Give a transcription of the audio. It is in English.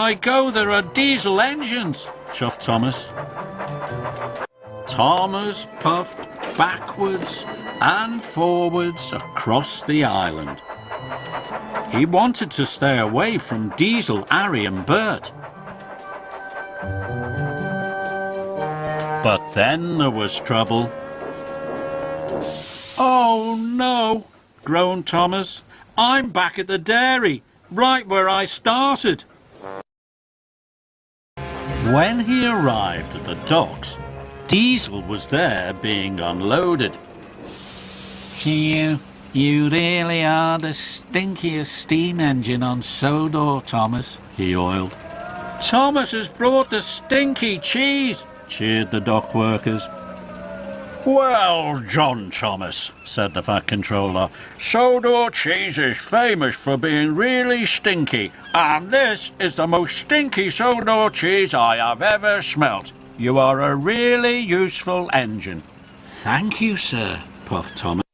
I go, there are diesel engines, chuffed Thomas. Thomas puffed backwards and forwards across the island. He wanted to stay away from Diesel, Harry and Bert. But then there was trouble. "Oh no," groaned Thomas. "I'm back at the dairy, right where I started." When he arrived at the docks, Diesel was there being unloaded. "You really are the stinkiest steam engine on Sodor, Thomas," he oiled. "Thomas has brought the stinky cheese," cheered the dock workers. "Well, John Thomas," said the Fat Controller, "Sodor cheese is famous for being really stinky, and this is the most stinky Sodor cheese I have ever smelt. You are a really useful engine." "Thank you, sir," puffed Thomas.